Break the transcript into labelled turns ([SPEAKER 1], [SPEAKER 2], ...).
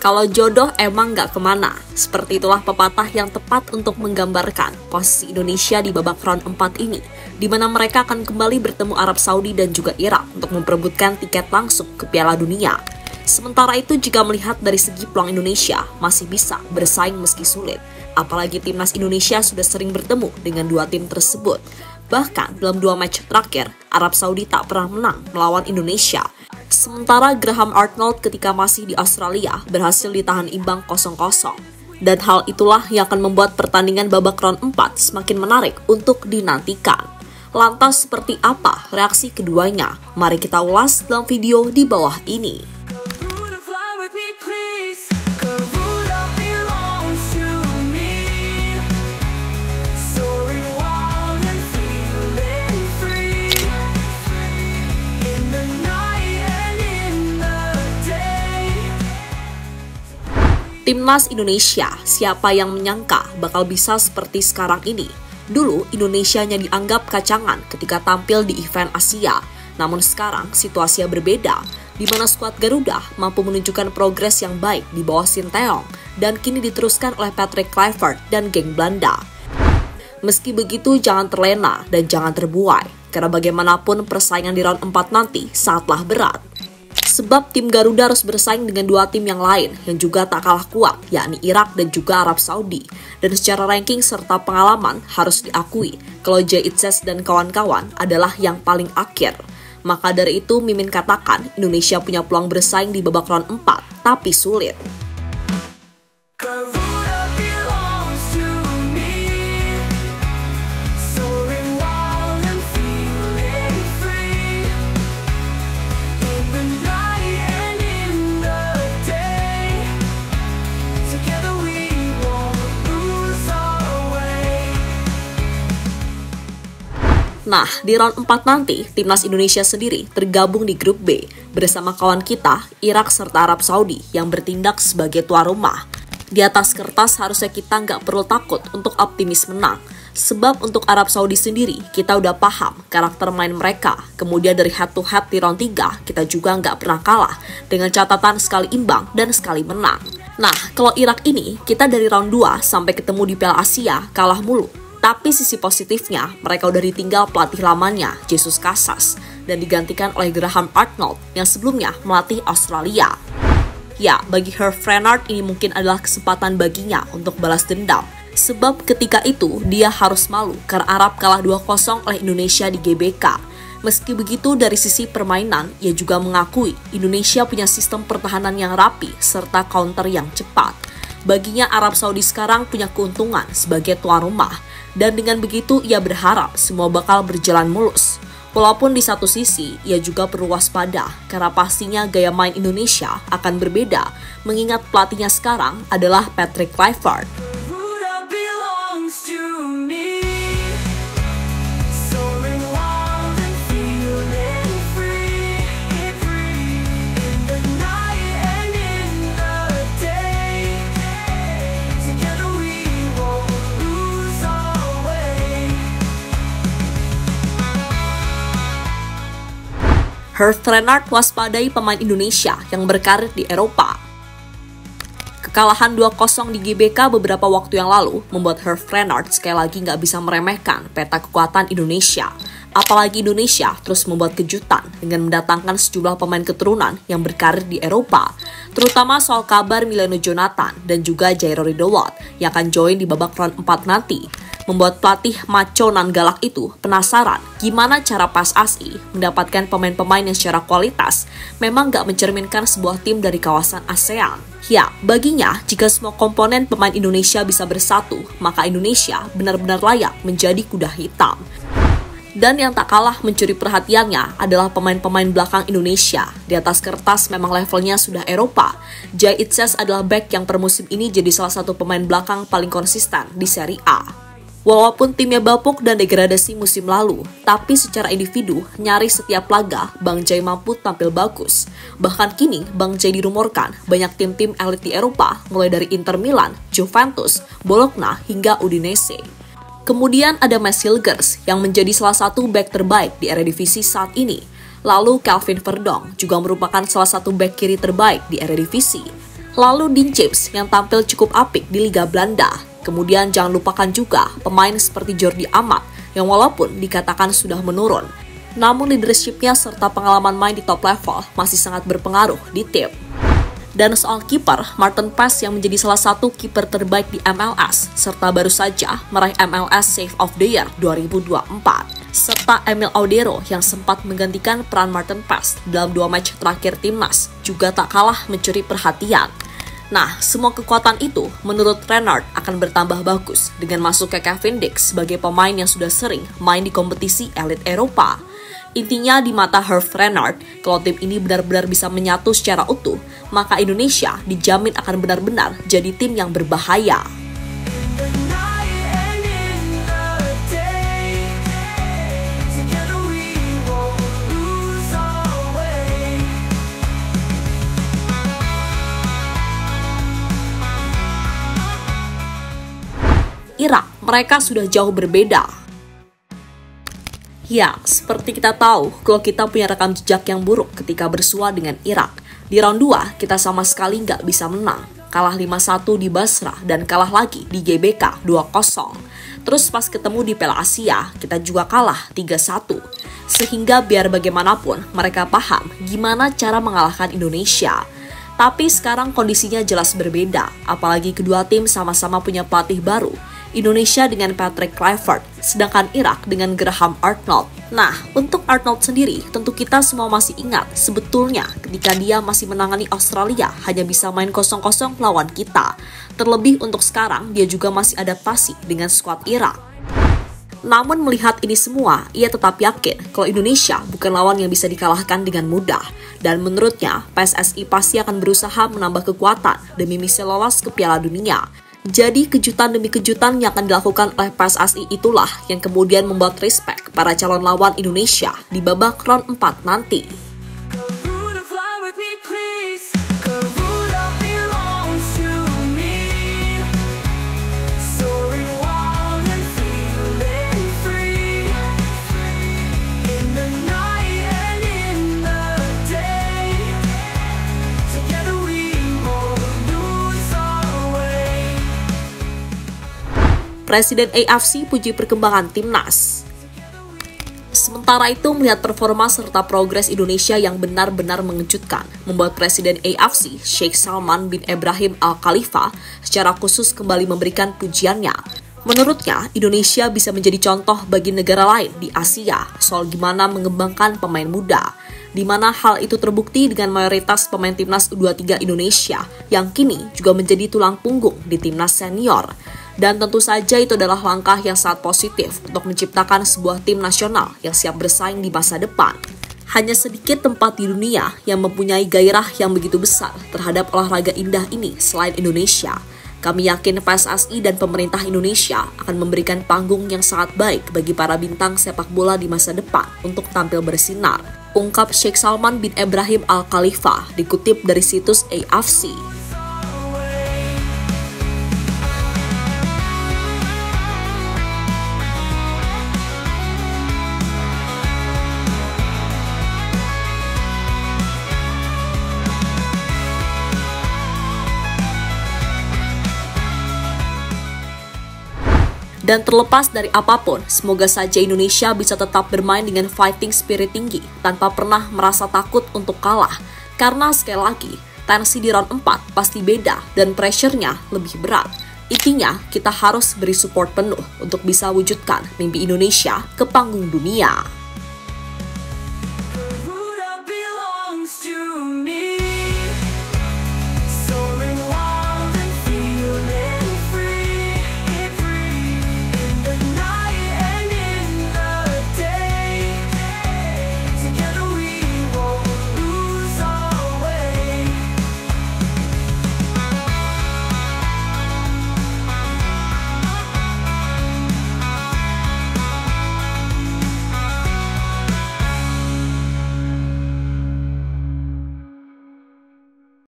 [SPEAKER 1] Kalau jodoh emang nggak kemana. Seperti itulah pepatah yang tepat untuk menggambarkan posisi Indonesia di babak round 4 ini, di mana mereka akan kembali bertemu Arab Saudi dan juga Irak untuk memperebutkan tiket langsung ke Piala Dunia. Sementara itu, jika melihat dari segi peluang Indonesia, masih bisa bersaing meski sulit. Apalagi timnas Indonesia sudah sering bertemu dengan dua tim tersebut. Bahkan dalam 2 match terakhir, Arab Saudi tak pernah menang melawan Indonesia. Sementara Graham Arnold ketika masih di Australia berhasil ditahan imbang 0-0. Dan hal itulah yang akan membuat pertandingan babak round 4 semakin menarik untuk dinantikan. Lantas seperti apa reaksi keduanya? Mari kita ulas dalam video di bawah ini. Timnas Indonesia, siapa yang menyangka bakal bisa seperti sekarang ini? Dulu, Indonesia hanya dianggap kacangan ketika tampil di event Asia. Namun sekarang, situasinya berbeda, di mana skuad Garuda mampu menunjukkan progres yang baik di bawah Sinteyong, dan kini diteruskan oleh Patrick Kluivert dan geng Belanda. Meski begitu, jangan terlena dan jangan terbuai, karena bagaimanapun persaingan di round 4 nanti sangatlah berat. Sebab tim Garuda harus bersaing dengan 2 tim yang lain yang juga tak kalah kuat, yakni Irak dan juga Arab Saudi. Dan secara ranking serta pengalaman harus diakui kalau Jay Itzes dan kawan-kawan adalah yang paling akhir. Maka dari itu Mimin katakan Indonesia punya peluang bersaing di babak round 4, tapi sulit. Nah, di round 4 nanti, timnas Indonesia sendiri tergabung di grup B bersama kawan kita, Irak serta Arab Saudi yang bertindak sebagai tuan rumah. Di atas kertas harusnya kita nggak perlu takut untuk optimis menang. Sebab untuk Arab Saudi sendiri, kita udah paham karakter main mereka. Kemudian dari head to head di round 3, kita juga nggak pernah kalah dengan catatan sekali imbang dan sekali menang. Nah, kalau Irak ini, kita dari round 2 sampai ketemu di Piala Asia, kalah mulu. Tapi sisi positifnya, mereka udah ditinggal pelatih lamanya, Jesus Casas, dan digantikan oleh Graham Arnold yang sebelumnya melatih Australia. Ya, bagi Herve Renard ini mungkin adalah kesempatan baginya untuk balas dendam. Sebab ketika itu, dia harus malu karena Arab kalah 2-0 oleh Indonesia di GBK. Meski begitu, dari sisi permainan, ia juga mengakui Indonesia punya sistem pertahanan yang rapi serta counter yang cepat. Baginya Arab Saudi sekarang punya keuntungan sebagai tuan rumah. Dan dengan begitu ia berharap semua bakal berjalan mulus. Walaupun di satu sisi ia juga perlu waspada karena pastinya gaya main Indonesia akan berbeda mengingat pelatihnya sekarang adalah Patrick Kluivert. Herve Renard waspadai pemain Indonesia yang berkarir di Eropa. Kekalahan 2-0 di GBK beberapa waktu yang lalu membuat Herve Renard sekali lagi nggak bisa meremehkan peta kekuatan Indonesia. Apalagi Indonesia terus membuat kejutan dengan mendatangkan sejumlah pemain keturunan yang berkarir di Eropa, terutama soal kabar Mileno Jonathan dan juga Jairo Ridowat yang akan join di babak round 4 nanti. Membuat pelatih maco nan galak itu penasaran gimana cara PAS ASI mendapatkan pemain-pemain yang secara kualitas memang gak mencerminkan sebuah tim dari kawasan ASEAN. Ya, baginya jika semua komponen pemain Indonesia bisa bersatu, maka Indonesia benar-benar layak menjadi kuda hitam. Dan yang tak kalah mencuri perhatiannya adalah pemain-pemain belakang Indonesia. Di atas kertas memang levelnya sudah Eropa. Jay Itzes adalah back yang per musim ini jadi salah satu pemain belakang paling konsisten di Serie A. Walaupun timnya bapuk dan degradasi musim lalu, tapi secara individu, nyaris setiap laga, Bang Jay mampu tampil bagus. Bahkan kini, Bang Jay dirumorkan banyak tim-tim elit di Eropa, mulai dari Inter Milan, Juventus, Bologna, hingga Udinese. Kemudian ada Mads Hilgers yang menjadi salah satu bek terbaik di Eredivisie saat ini. Lalu Calvin Verdong juga merupakan salah satu bek kiri terbaik di Eredivisie. Lalu Dean James yang tampil cukup apik di Liga Belanda. Kemudian jangan lupakan juga pemain seperti Jordi Amat yang walaupun dikatakan sudah menurun, namun leadership-nya serta pengalaman main di top level masih sangat berpengaruh di tim. Dan soal kiper, Martin Paes yang menjadi salah satu kiper terbaik di MLS, serta baru saja meraih MLS Save of the Year 2024. Serta Emil Audero yang sempat menggantikan peran Martin Paes dalam 2 match terakhir timnas, juga tak kalah mencuri perhatian. Nah, semua kekuatan itu menurut Renard akan bertambah bagus dengan masuknya Kevin Dix sebagai pemain yang sudah sering main di kompetisi elit Eropa. Intinya di mata Herve Renard, kalau tim ini benar-benar bisa menyatu secara utuh, maka Indonesia dijamin akan benar-benar jadi tim yang berbahaya. Irak, mereka sudah jauh berbeda. Ya, seperti kita tahu, kalau kita punya rekam jejak yang buruk ketika bersua dengan Irak. Di round 2, kita sama sekali nggak bisa menang. Kalah 5-1 di Basra dan kalah lagi di GBK 2-0. Terus pas ketemu di Piala Asia, kita juga kalah 3-1. Sehingga biar bagaimanapun, mereka paham gimana cara mengalahkan Indonesia. Tapi sekarang kondisinya jelas berbeda, apalagi kedua tim sama-sama punya pelatih baru. Indonesia dengan Patrick Kluivert, sedangkan Irak dengan Graham Arnold. Nah, untuk Arnold sendiri, tentu kita semua masih ingat sebetulnya ketika dia masih menangani Australia hanya bisa main 0-0 lawan kita. Terlebih untuk sekarang, dia juga masih adaptasi dengan skuad Irak. Namun melihat ini semua, ia tetap yakin kalau Indonesia bukan lawan yang bisa dikalahkan dengan mudah. Dan menurutnya, PSSI pasti akan berusaha menambah kekuatan demi misi lolos ke Piala Dunia. Jadi kejutan demi kejutan yang akan dilakukan oleh PSSI itulah yang kemudian membuat respect para calon lawan Indonesia di babak round 4 nanti. Presiden AFC puji perkembangan timnas. Sementara itu, melihat performa serta progres Indonesia yang benar-benar mengejutkan, membuat Presiden AFC, Sheikh Salman bin Ibrahim Al Khalifa, secara khusus kembali memberikan pujiannya. Menurutnya, Indonesia bisa menjadi contoh bagi negara lain di Asia soal gimana mengembangkan pemain muda, di mana hal itu terbukti dengan mayoritas pemain timnas U23 Indonesia yang kini juga menjadi tulang punggung di timnas senior. Dan tentu saja itu adalah langkah yang sangat positif untuk menciptakan sebuah tim nasional yang siap bersaing di masa depan. Hanya sedikit tempat di dunia yang mempunyai gairah yang begitu besar terhadap olahraga indah ini selain Indonesia. Kami yakin PSSI dan pemerintah Indonesia akan memberikan panggung yang sangat baik bagi para bintang sepak bola di masa depan untuk tampil bersinar. Ungkap Sheikh Salman bin Ibrahim Al Khalifa dikutip dari situs AFC. Dan terlepas dari apapun, semoga saja Indonesia bisa tetap bermain dengan fighting spirit tinggi tanpa pernah merasa takut untuk kalah. Karena sekali lagi, tensi di round 4 pasti beda dan pressure-nya lebih berat. Intinya, kita harus beri support penuh untuk bisa wujudkan mimpi Indonesia ke panggung dunia.